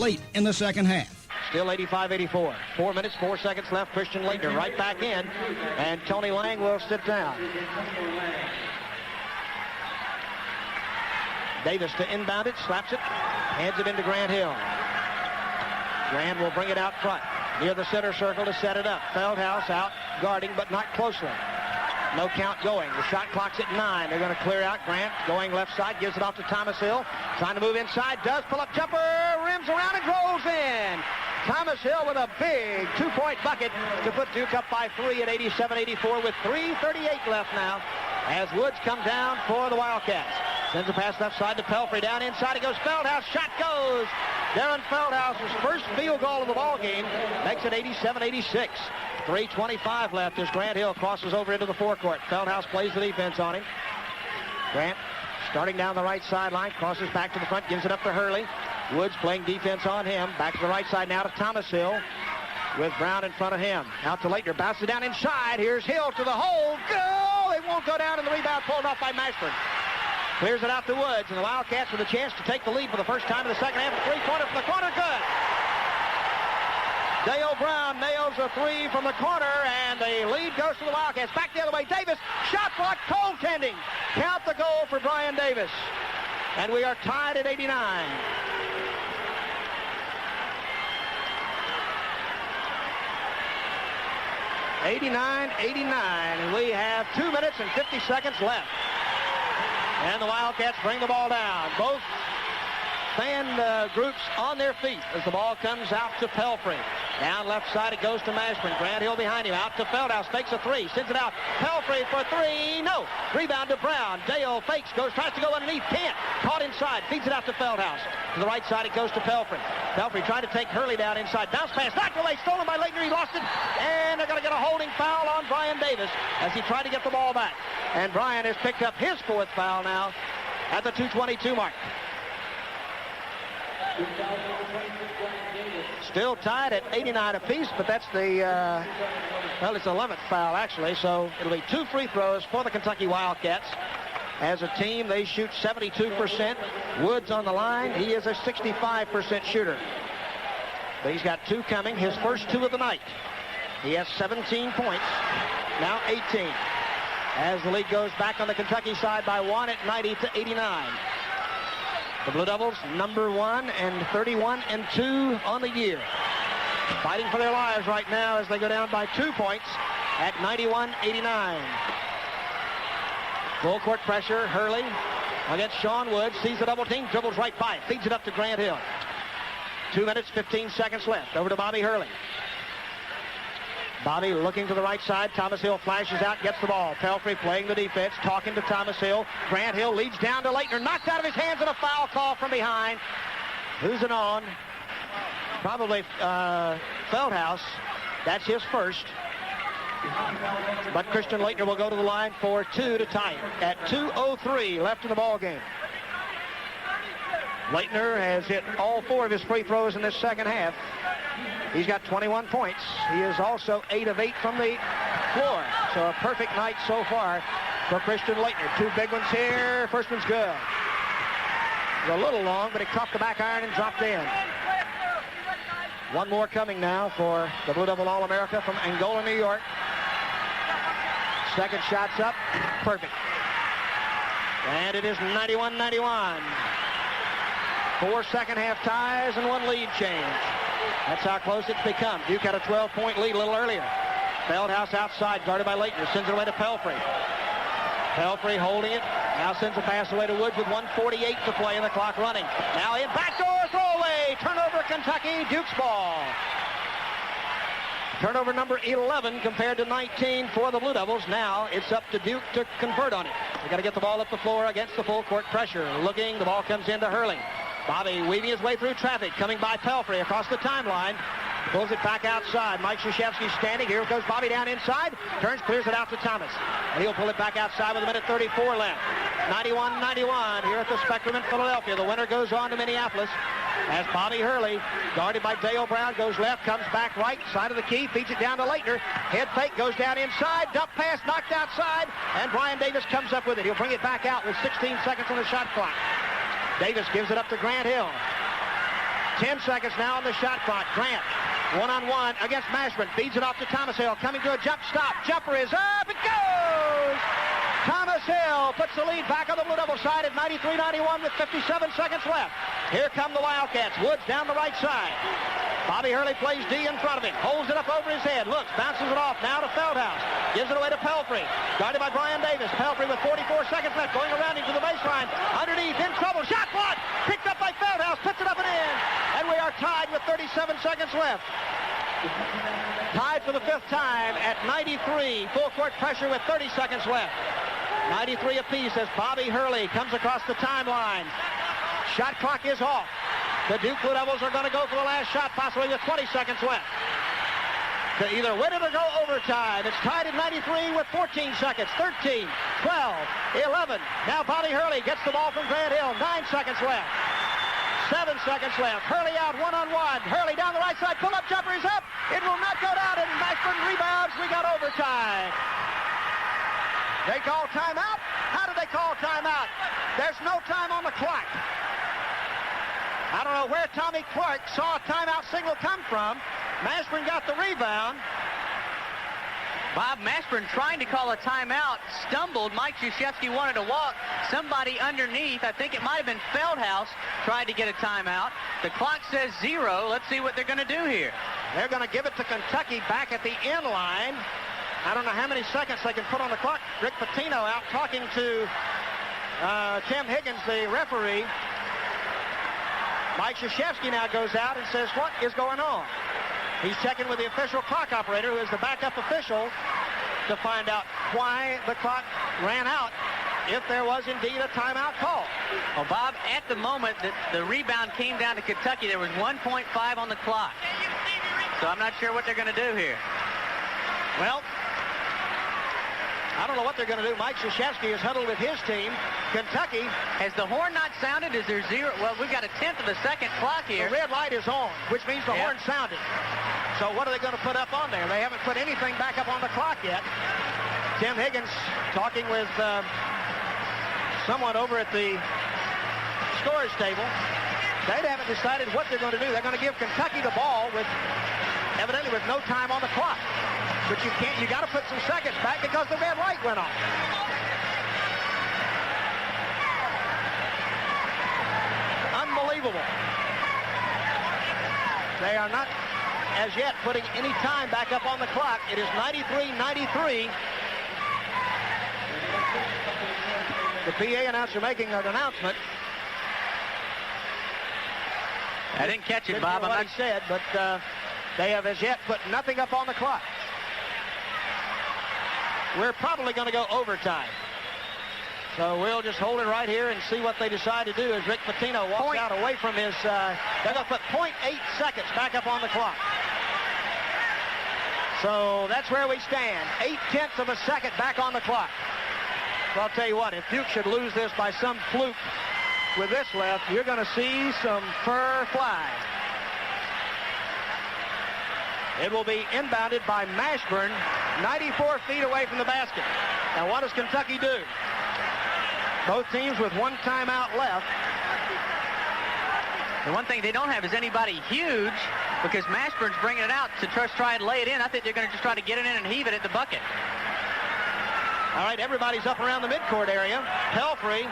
late in the second half. Still 85-84. 4 minutes, 4 seconds left. Christian Laettner right back in, and Tony Lang will sit down. Davis to inbound it, slaps it, hands it into Grant Hill. Grant will bring it out front, near the center circle to set it up. Feldhaus out, guarding, but not closely. No count going. The shot clock's at 9. They're going to clear out. Grant going left side, gives it off to Thomas Hill. Trying to move inside, does pull up jumper, rims around and rolls in. Thomas Hill with a big 2-point bucket to put Duke up by 3 at 87-84 with 3:38 left now as Woods come down for the Wildcats. Sends a pass left side to Pelfrey. Down inside it goes. Feldhaus. Shot goes. Darren Feldhaus' first field goal of the ball game makes it 87-86. 3:25 left as Grant Hill crosses over into the forecourt. Feldhaus plays the defense on him. Grant starting down the right sideline, crosses back to the front, gives it up to Hurley. Woods playing defense on him. Back to the right side now to Thomas Hill with Brown in front of him. Out to Laettner. Bounces down inside. Here's Hill to the hole. Go! It won't go down, and the rebound pulled off by Mashburn. Clears it out to Woods, and the Wildcats with a chance to take the lead for the first time in the second half. A three-pointer from the corner. Good. Dale Brown nails a three from the corner, and the lead goes to the Wildcats. Back the other way. Davis, shot block, goaltending. Count the goal for Brian Davis. And we are tied at 89. And we have 2 minutes and 50 seconds left. And the Wildcats bring the ball down. Both fan groups on their feet as the ball comes out to Pelfrey. Down left side it goes to Mashburn. Grant Hill behind him. Out to Feldhaus. Fakes a three. Sends it out. Pelfrey for three. No. Rebound to Brown. Dale fakes. Tries to go underneath. Can't. Caught inside. Feeds it out to Feldhaus. To the right side it goes to Pelfrey. Pelfrey trying to take Hurley down inside. Bounce pass. Knocked away. Stolen by Laettner. He lost it. And they're going to get a holding foul on Brian Davis as he tried to get the ball back. And Brian has picked up his fourth foul now at the 2:22 mark. Still tied at 89 apiece, but that's the, well, it's the 11th foul, actually, so it'll be 2 free throws for the Kentucky Wildcats. As a team, they shoot 72%. Woods on the line. He is a 65% shooter. But he's got 2 coming, his first 2 of the night. He has 17 points, now 18. As the lead goes back on the Kentucky side by 1 at 90-89. The Blue Devils, number 1 and 31-2 on the year. Fighting for their lives right now as they go down by 2 points at 91-89. Full court pressure. Hurley against Sean Woods. Sees the double team. Dribbles right by it. Feeds it up to Grant Hill. 2 minutes, 15 seconds left. Over to Bobby Hurley. Bobby looking to the right side. Thomas Hill flashes out, gets the ball. Pelfrey playing the defense, talking to Thomas Hill. Grant Hill leads down to Laettner. Knocked out of his hands and a foul call from behind. Who's it on? Probably Feldhaus. That's his first. But Christian Laettner will go to the line for 2 to tie it at 2:03 left in the ball game. Laettner has hit all 4 of his free throws in this second half. He's got 21 points. He is also 8 of 8 from the floor. So a perfect night so far for Christian Laettner. 2 big ones here. First one's good. It's a little long, but it caught the back iron and dropped in. 1 more coming now for the Blue Devil All-America from Angola, New York. Second shot's up. Perfect. And it is 91-91. 4 second half ties and 1 lead change. That's how close it's become. Duke had a 12-point lead a little earlier. Feldhaus outside, guarded by Laettner. Sends it away to Pelfrey. Pelfrey holding it. Now sends a pass away to Woods with 1:48 to play and the clock running. Now in backdoor throwaway. Turnover Kentucky. Duke's ball. Turnover number 11 compared to 19 for the Blue Devils. Now it's up to Duke to convert on it. They got to get the ball up the floor against the full court pressure. Looking, the ball comes into Hurley. Bobby weaving his way through traffic, coming by Pelfrey across the timeline. Pulls it back outside. Mike Krzyzewski standing. Here goes Bobby down inside. Turns, clears it out to Thomas. And he'll pull it back outside with 1:34 left. 91-91 here at the Spectrum in Philadelphia. The winner goes on to Minneapolis as Bobby Hurley, guarded by Dale Brown, goes left, comes back right, side of the key, feeds it down to Laettner. Head fake, goes down inside, dump pass, knocked outside, and Brian Davis comes up with it. He'll bring it back out with 16 seconds on the shot clock. Davis gives it up to Grant Hill. 10 seconds now on the shot clock. Grant, one-on-one against Mashburn. Feeds it off to Thomas Hill. Coming to a jump stop. Jumper is up. It goes! Thomas Hill puts the lead back on the Blue Devil side at 93-91 with 57 seconds left. Here come the Wildcats. Woods down the right side. Bobby Hurley plays D in front of him. Holds it up over his head. Looks, bounces it off. Now to Feldhouse. Gives it away to Pelfrey. Guarded by Brian Davis. Pelfrey with 44 seconds left. Going around him to the baseline. Underneath, in trouble. Shot blocked. Picked up by Feldhouse. Puts it up and in. And we are tied with 37 seconds left. Tied for the fifth time at 93. Full court pressure with 30 seconds left. 93 apiece as Bobby Hurley comes across the timeline. Shot clock is off. The Duke Blue Devils are going to go for the last shot, possibly with 20 seconds left. To either win it or go overtime. It's tied at 93 with 14 seconds. 13, 12, 11. Now Bobby Hurley gets the ball from Grant Hill. 9 seconds left. 7 seconds left. Hurley out one-on-one. Hurley down the right side. Pull-up jumper is up. It will not go down, and Mashburn rebounds. We got overtime. They call timeout? How did they call timeout? There's no time on the clock. I don't know where Tommy Clark saw a timeout signal come from. Mashburn got the rebound. Bob Mashburn trying to call a timeout, stumbled. Mike Krzyzewski wanted to walk. Somebody underneath, I think it might have been Feldhouse, tried to get a timeout. The clock says 0. Let's see what they're going to do here. They're going to give it to Kentucky back at the end line. I don't know how many seconds they can put on the clock. Rick Pitino out talking to Tim Higgins, the referee. Mike Krzyzewski now goes out and says, what is going on? He's checking with the official clock operator, who is the backup official, to find out why the clock ran out, if there was indeed a timeout call. Well, Bob, at the moment that the rebound came down to Kentucky, there was 1.5 on the clock. So I'm not sure what they're going to do here. Well, I don't know what they're going to do. Mike Krzyzewski is huddled with his team. Kentucky. Has the horn not sounded? Is there 0? Well, we've got a tenth of a second clock here. The red light is on, which means the horn sounded. So what are they going to put up on there? They haven't put anything back up on the clock yet. Tim Higgins talking with someone over at the scorer's table. They haven't decided what they're going to do. They're going to give Kentucky the ball with evidently with no time on the clock. But you got to put some seconds back because the red light went on. Unbelievable. They are not, as yet, putting any time back up on the clock. It is 93-93. The PA announcer making an announcement. I didn't catch it, Bob. I'm not said, but they have as yet put nothing up on the clock. We're probably going to go overtime. So we'll just hold it right here and see what they decide to do as Rick Pitino walks out away from his... they're going to put 0.8 seconds back up on the clock. So that's where we stand. 0.8 of a second back on the clock. So I'll tell you what, if Duke should lose this by some fluke with this left, you're going to see some fur fly. It will be inbounded by Mashburn, 94 feet away from the basket. Now what does Kentucky do? Both teams with one timeout left. The one thing they don't have is anybody huge, because Mashburn's bringing it out to try and lay it in. I think they're going to just try to get it in and heave it at the bucket. All right, everybody's up around the midcourt area. Pelfrey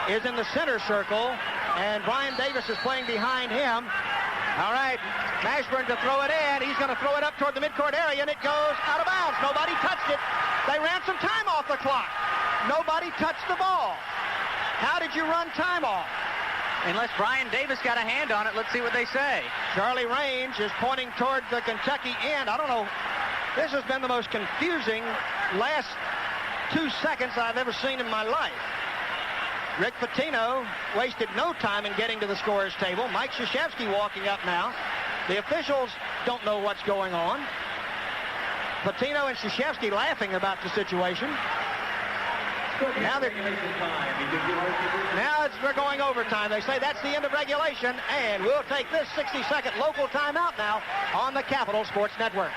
is in the center circle, and Brian Davis is playing behind him. All right, Mashburn to throw it in. He's going to throw it up toward the midcourt area, and it goes out of bounds. Nobody touched it. They ran some time off the clock. Nobody touched the ball. How did you run time off? Unless Brian Davis got a hand on it. Let's see what they say. Charlie Range is pointing toward the Kentucky end. I don't know. This has been the most confusing last 2 seconds I've ever seen in my life. Rick Pitino wasted no time in getting to the scorer's table. Mike Krzyzewski walking up now. The officials don't know what's going on. Pitino and Krzyzewski laughing about the situation. Now we're going overtime. They say that's the end of regulation, and we'll take this 60-second local timeout now on the Capital Sports Network.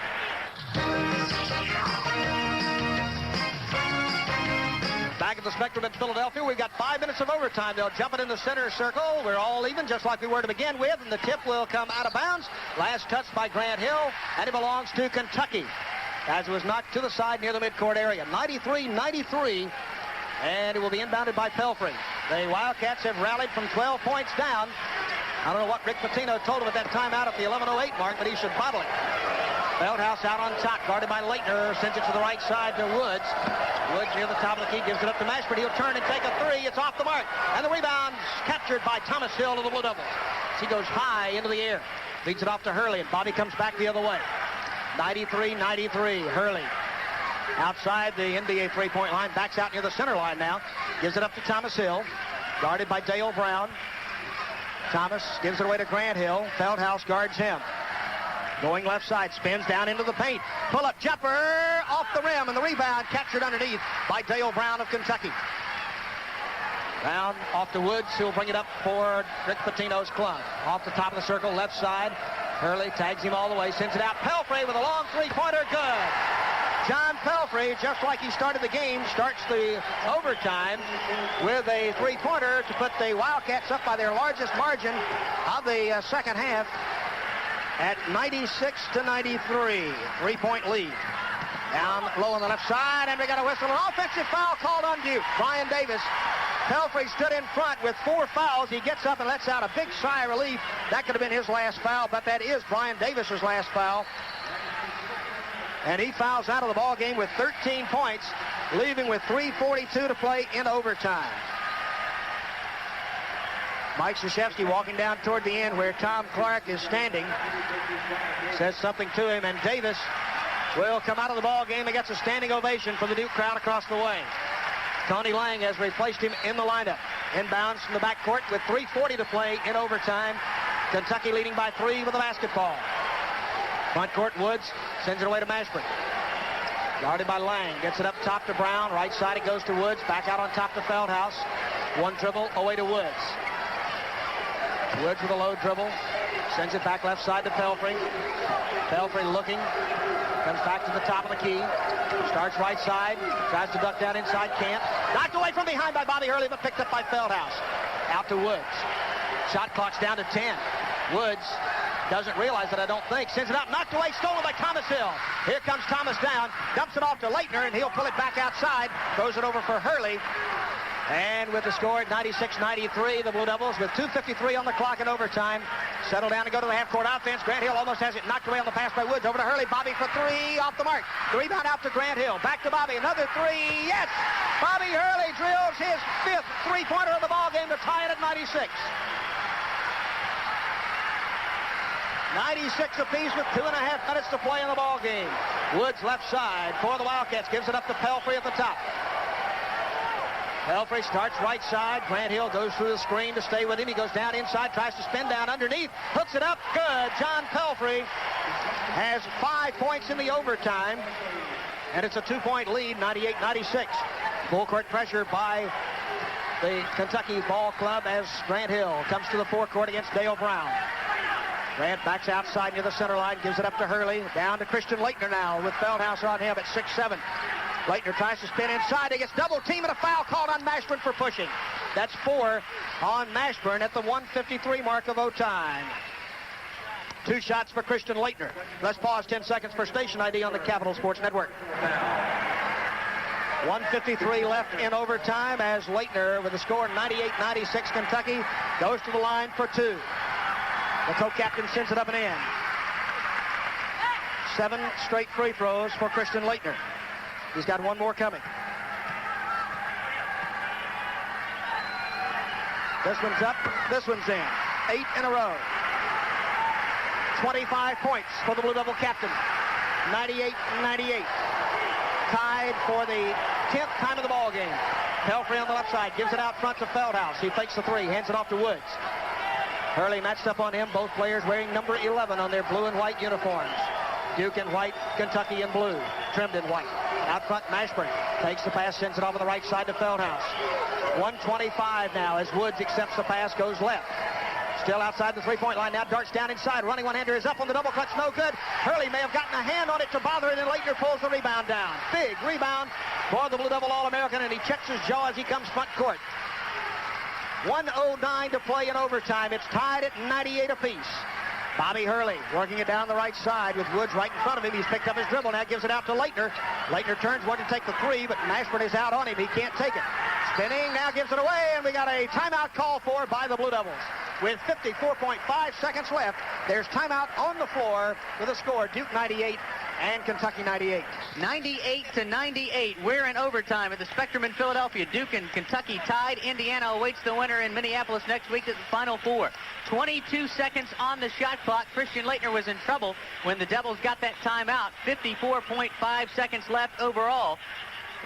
Back at the Spectrum in Philadelphia. We've got 5 minutes of overtime. They'll jump it in the center circle. We're all even, just like we were to begin with, and the tip will come out of bounds. Last touch by Grant Hill, and it belongs to Kentucky, as it was knocked to the side near the midcourt area. 93-93, and it will be inbounded by Pelfrey. The Wildcats have rallied from 12 points down. I don't know what Rick Pitino told him at that timeout at the 11:08 mark, but he should bottle it. Feldhaus out on top, guarded by Laettner, sends it to the right side to Woods. Woods near the top of the key, gives it up to Mashburn. He'll turn and take a three. It's off the mark. And the rebound's captured by Thomas Hill to the Blue Devils. He goes high into the air. Feeds it off to Hurley, and Bobby comes back the other way. 93-93, Hurley. Outside the NBA three-point line, backs out near the center line now. Gives it up to Thomas Hill, guarded by Dale Brown. Thomas gives it away to Grant Hill. Feldhaus guards him. Going left side, spins down into the paint. Pull-up jumper off the rim, and the rebound captured underneath by Dale Brown of Kentucky. Brown off to Woods, who'll bring it up for Rick Pitino's club. Off the top of the circle, left side. Hurley tags him all the way, sends it out. Pelfrey with a long three-pointer, good. John Pelfrey, just like he started the game, starts the overtime with a three-pointer to put the Wildcats up by their largest margin of the second half at 96-93. Three-point lead. Down low on the left side, and we got a whistle. An offensive foul called on Duke. Brian Davis. Pelfrey stood in front with 4 fouls. He gets up and lets out a big sigh of relief. That could have been his last foul, but that is Brian Davis's last foul. And he fouls out of the ball game with 13 points, leaving with 3:42 to play in overtime. Mike Krzyzewski walking down toward the end where Tom Clark is standing. Says something to him, and Davis will come out of the ball game and gets a standing ovation from the Duke crowd across the way. Tony Lang has replaced him in the lineup. Inbounds from the backcourt with 3:40 to play in overtime. Kentucky leading by 3 with the basketball. Front court, Woods sends it away to Mashburn. Guarded by Lang. Gets it up top to Brown. Right side it goes to Woods. Back out on top to Feldhaus. One dribble away to Woods. Woods with a low dribble. Sends it back left side to Pelfrey. Pelfrey looking. Comes back to the top of the key. Starts right side. Tries to duck down inside. Can't. Knocked away from behind by Bobby Hurley, but picked up by Feldhaus. Out to Woods. Shot clock's down to 10. Woods doesn't realize it, I don't think. Sends it out. Knocked away. Stolen by Thomas Hill. Here comes Thomas down. Dumps it off to Laettner, and he'll pull it back outside. Throws it over for Hurley. And with the score at 96-93, the Blue Devils, with 2:53 on the clock in overtime, settle down and go to the half-court offense. Grant Hill almost has it knocked away on the pass by Woods. Over to Hurley. Bobby for 3, off the mark. The rebound out to Grant Hill. Back to Bobby. Another 3. Yes! Bobby Hurley drills his 5th three-pointer of the ball game to tie it at 96. 96 apiece with 2.5 minutes to play in the ball game. Woods left side for the Wildcats. Gives it up to Pelfrey at the top. Pelfrey starts right side. Grant Hill goes through the screen to stay with him. He goes down inside, tries to spin down underneath. Hooks it up. Good. John Pelfrey has 5 points in the overtime. And it's a 2-point lead, 98-96. Full court pressure by the Kentucky Ball Club as Grant Hill comes to the forecourt against Dale Brown. Grant backs outside near the center line, gives it up to Hurley. Down to Christian Laettner now with Feldhaus on him at 6'7". Laettner tries to spin inside. He gets double team and a foul called on Mashburn for pushing. That's 4 on Mashburn at the 1:53 mark of overtime. 2 shots for Christian Laettner. Let's pause 10 seconds for station ID on the Capital Sports Network. 1:53 left in overtime as Laettner, with a score 98-96, Kentucky goes to the line for 2. The co-captain sends it up and in. 7 straight free throws for Christian Laettner. He's got 1 more coming. This one's up, this one's in. 8 in a row. 25 points for the Blue Devil captain. 98-98. Tied for the 10th time of the ball game. Pelfrey on the left side gives it out front to Feldhaus. He fakes the 3, hands it off to Woods. Hurley matched up on him, both players wearing number 11 on their blue and white uniforms. Duke in white, Kentucky in blue, trimmed in white. Out front, Mashburn takes the pass, sends it over the right side to Feldhaus. 1:25 now as Woods accepts the pass, goes left. Still outside the three-point line now. Darts down inside. Running one-hander is up on the double clutch. No good. Hurley may have gotten a hand on it to bother it, and Laettner pulls the rebound down. Big rebound for the Blue Devil All-American, and he checks his jaw as he comes front court. 1:09 to play in overtime. It's tied at 98 apiece. Bobby Hurley working it down the right side with Woods right in front of him. He's picked up his dribble now, gives it out to Laettner. Laettner turns, wanting to take the three, but Mashburn is out on him. He can't take it. Spinning, now gives it away, and we got a timeout call for by the Blue Devils. With 54.5 seconds left, there's timeout on the floor with a score, Duke 98 and Kentucky 98. 98-98. We're in overtime at the Spectrum in Philadelphia. Duke and Kentucky tied. Indiana awaits the winner in Minneapolis next week at the Final Four. 22 seconds on the shot clock. Christian Laettner was in trouble when the Devils got that timeout. 54.5 seconds left overall.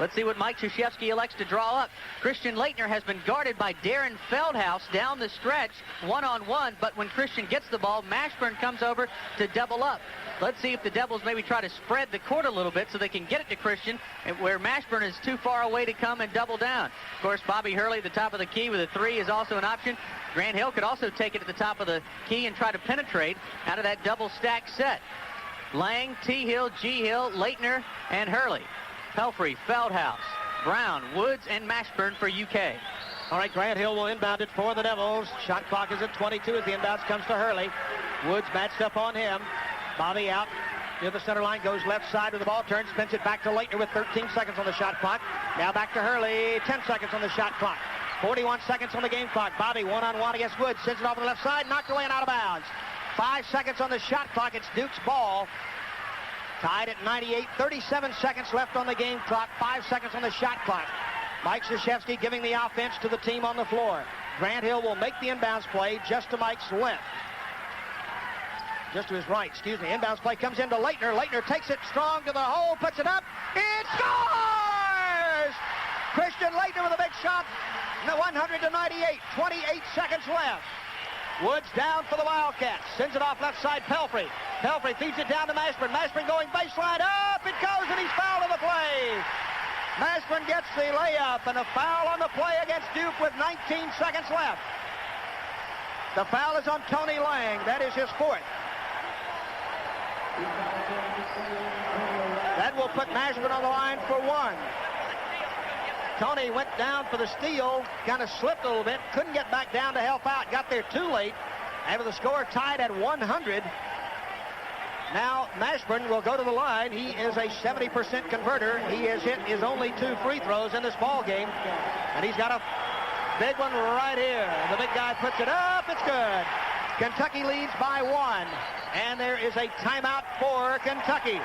Let's see what Mike Krzyzewski elects to draw up. Christian Laettner has been guarded by Darren Feldhaus down the stretch, one-on-one, but when Christian gets the ball, Mashburn comes over to double up. Let's see if the Devils maybe try to spread the court a little bit so they can get it to Christian, where Mashburn is too far away to come and double down. Of course, Bobby Hurley at the top of the key with a three is also an option. Grant Hill could also take it at the top of the key and try to penetrate out of that double stack set. Lang, T. Hill, G. Hill, Laettner, and Hurley. Pelfrey, Feldhaus, Brown, Woods, and Mashburn for UK. All right, Grant Hill will inbound it for the Devils. Shot clock is at 22 as the inbounds comes to Hurley. Woods matched up on him. Bobby out near the center line, goes left side with the ball, turns, spins it back to Laettner with 13 seconds on the shot clock. Now back to Hurley, 10 seconds on the shot clock. 41 seconds on the game clock. Bobby one-on-one against Woods, sends it off on the left side, knocked away and out of bounds. 5 seconds on the shot clock. It's Duke's ball. Tied at 98, 37 seconds left on the game clock, 5 seconds on the shot clock. Mike Krzyzewski giving the offense to the team on the floor. Grant Hill will make the inbounds play just to Mike's left. Just to his right, excuse me. Inbounds play comes into Laettner. Laettner takes it strong to the hole, puts it up. It scores! Christian Laettner with a big shot. 100 to 98, 28 seconds left. Woods down for the Wildcats. Sends it off left side, Pelfrey. Pelfrey feeds it down to Mashburn. Mashburn going baseline. Up it goes, and he's fouled on the play. Mashburn gets the layup, and a foul on the play against Duke with 19 seconds left. The foul is on Tony Lang. That is his fourth. That will put Mashburn on the line for one. Tony went down for the steal, kind of slipped a little bit, couldn't get back down to help out, got there too late. After the score tied at 100. Now Mashburn will go to the line. He is a 70% converter. He has hit his only 2 free throws in this ball game, and he's got a big one right here. The big guy puts it up. It's good. Kentucky leads by 1, and there is a timeout for Kentucky.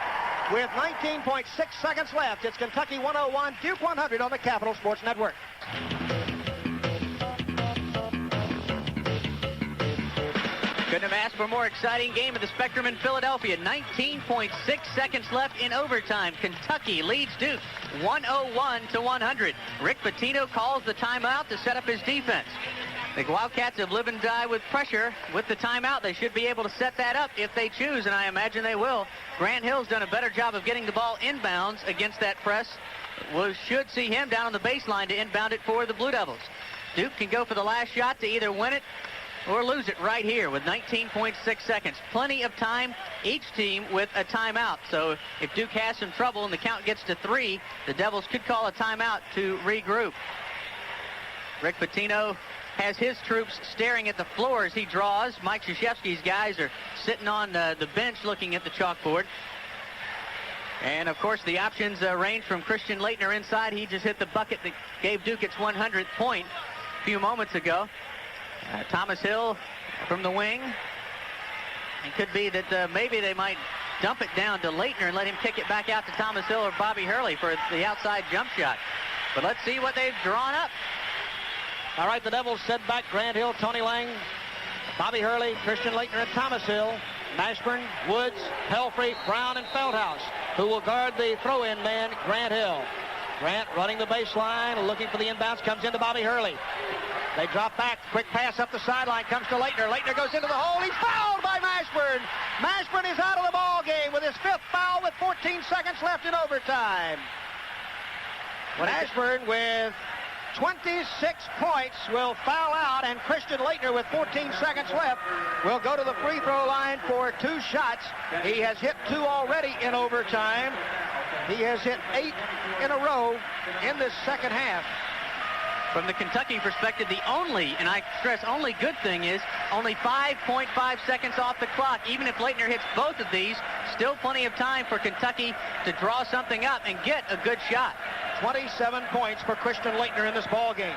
With 19.6 seconds left, it's Kentucky 101, Duke 100 on the Capital Sports Network. Couldn't have asked for a more exciting game at the Spectrum in Philadelphia. 19.6 seconds left in overtime. Kentucky leads Duke 101 to 100. Rick Pitino calls the timeout to set up his defense. The Wildcats have lived and died with pressure. With the timeout, they should be able to set that up if they choose, and I imagine they will. Grant Hill's done a better job of getting the ball inbounds against that press. We should see him down on the baseline to inbound it for the Blue Devils. Duke can go for the last shot to either win it or lose it right here with 19.6 seconds. Plenty of time, each team with a timeout. So if Duke has some trouble and the count gets to 3, the Devils could call a timeout to regroup. Rick Pitino has his troops staring at the floor as he draws. Mike Krzyzewski's guys are sitting on the bench looking at the chalkboard. And, of course, the options range from Christian Laettner inside. He just hit the bucket that gave Duke its 100th point a few moments ago. Thomas Hill from the wing. It could be that maybe they might dump it down to Laettner and let him kick it back out to Thomas Hill or Bobby Hurley for the outside jump shot. But let's see what they've drawn up. All right, the Devils send back Grant Hill, Tony Lang, Bobby Hurley, Christian Laettner, and Thomas Hill. Mashburn, Woods, Pelfrey, Brown, and Feldhaus, who will guard the throw-in man, Grant Hill. Grant running the baseline, looking for the inbounds, comes into Bobby Hurley. They drop back, quick pass up the sideline, comes to Laettner. Laettner goes into the hole, he's fouled by Mashburn. Mashburn is out of the ball game with his 5th foul with 14 seconds left in overtime. Mashburn with 26 points, will foul out, and Christian Laettner, with 14 seconds left, will go to the free throw line for 2 shots. He has hit 2 already in overtime. He has hit 8 in a row in this second half. From the Kentucky perspective, the only, and I stress only, good thing is only 5.5 seconds off the clock. Even if Laettner hits both of these, still plenty of time for Kentucky to draw something up and get a good shot. 27 points for Christian Laettner in this ball game.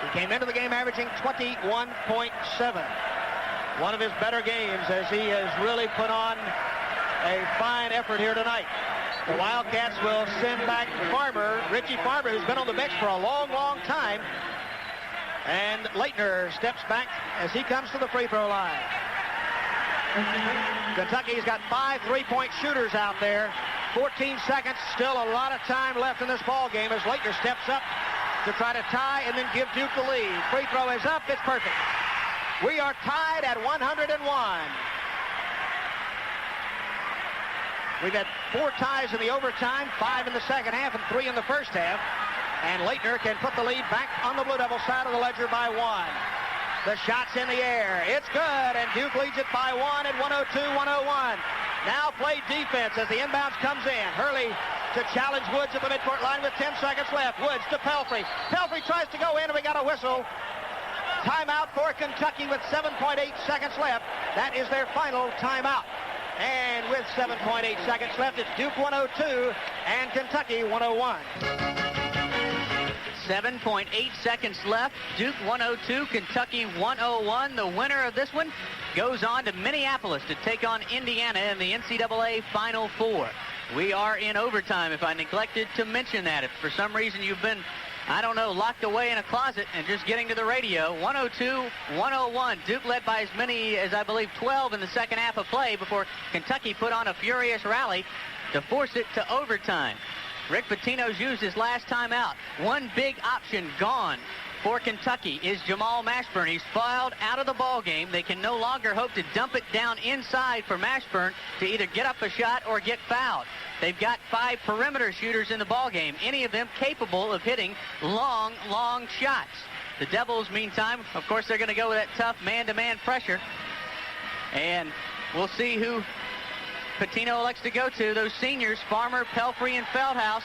He came into the game averaging 21.7. One of his better games, as he has really put on a fine effort here tonight. The Wildcats will send back Farmer, Richie Farmer, who's been on the bench for a long, long time. And Laettner steps back as he comes to the free throw line. Kentucky's got 5 3-point shooters out there. 14 seconds, still a lot of time left in this ball game as Laettner steps up to try to tie and then give Duke the lead. Free throw is up, it's perfect. We are tied at 101. We've had 4 ties in the overtime, 5 in the second half and 3 in the first half. And Laettner can put the lead back on the Blue Devil side of the ledger by 1. The shot's in the air. It's good, and Duke leads it by 1 at 102-101. Now play defense as the inbounds comes in. Hurley to challenge Woods at the midcourt line with 10 seconds left. Woods to Pelfrey. Pelfrey tries to go in, and we got a whistle. Timeout for Kentucky with 7.8 seconds left. That is their final timeout. And with 7.8 seconds left, it's Duke 102 and Kentucky 101. 7.8 seconds left. Duke 102, Kentucky 101. The winner of this one goes on to Minneapolis to take on Indiana in the NCAA Final Four. We are in overtime, if I neglected to mention that. If for some reason you've been, I don't know, locked away in a closet and just getting to the radio, 102-101. Duke led by as many as, I believe, 12 in the second half of play before Kentucky put on a furious rally to force it to overtime. Rick Pitino's used his last time out. One big option gone for Kentucky is Jamal Mashburn. He's fouled out of the ball game. They can no longer hope to dump it down inside for Mashburn to either get up a shot or get fouled. They've got 5 perimeter shooters in the ball game, any of them capable of hitting long, long shots. The Devils, meantime, of course, they're going to go with that tough man-to-man pressure. And we'll see who Pitino elects to go to. Those seniors, Farmer, Pelfrey, and Feldhaus,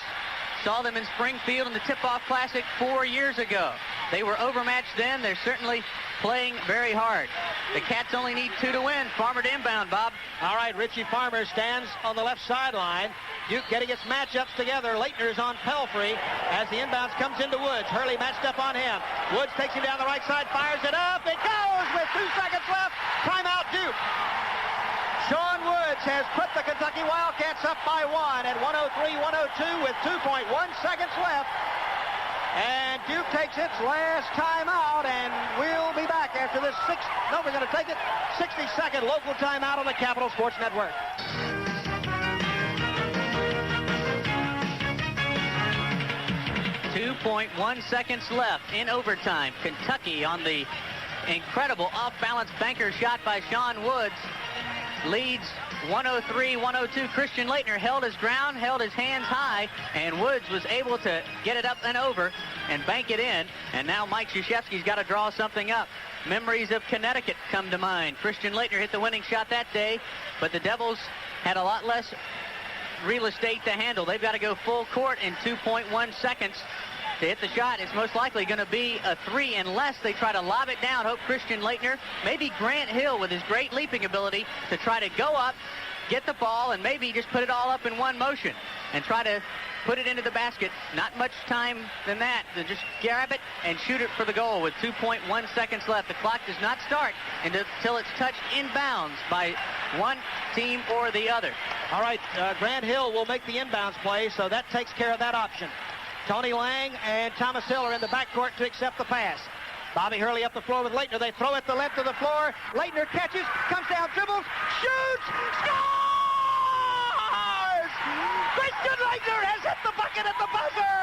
saw them in Springfield in the Tip-Off Classic 4 years ago. They were overmatched then. They're certainly playing very hard. The Cats only need 2 to win. Farmer to inbound, Bob. All right, Richie Farmer stands on the left sideline. Duke getting its matchups together. Laettner is on Pelfrey as the inbounds comes into Woods. Hurley matched up on him. Woods takes him down the right side, fires it up. It goes with 2 seconds left. Timeout, Duke. Sean Woods has put the Kentucky Wildcats up by 1 at 103-102 with 2.1 seconds left. And Duke takes its last timeout, and we'll be back after this we're going to take it 60-second local timeout on the Capital Sports Network. .1 seconds left in overtime. Kentucky on the incredible off-balance banker shot by Sean Woods leads 103-102. Christian Laettner held his ground, held his hands high, and Woods was able to get it up and over and bank it in. And now Mike Krzyzewski's got to draw something up. Memories of Connecticut come to mind. Christian Laettner hit the winning shot that day, but the Devils had a lot less real estate to handle. They've got to go full court in 2.1 seconds to hit the shot. It's most likely going to be a 3 unless they try to lob it down. Hope Christian Laettner, maybe Grant Hill with his great leaping ability to try to go up, get the ball, and maybe just put it all up in one motion and try to put it into the basket. Not much time than that to just grab it and shoot it for the goal with 2.1 seconds left. The clock does not start until it's touched inbounds by one team or the other. All right, Grant Hill will make the inbounds play, so that takes care of that option. Tony Lang and Thomas Hill are in the backcourt to accept the pass. Bobby Hurley up the floor with Laettner. They throw it the length of the floor. Laettner catches, comes down, dribbles, shoots, scores! Christian Laettner has hit the bucket at the buzzer!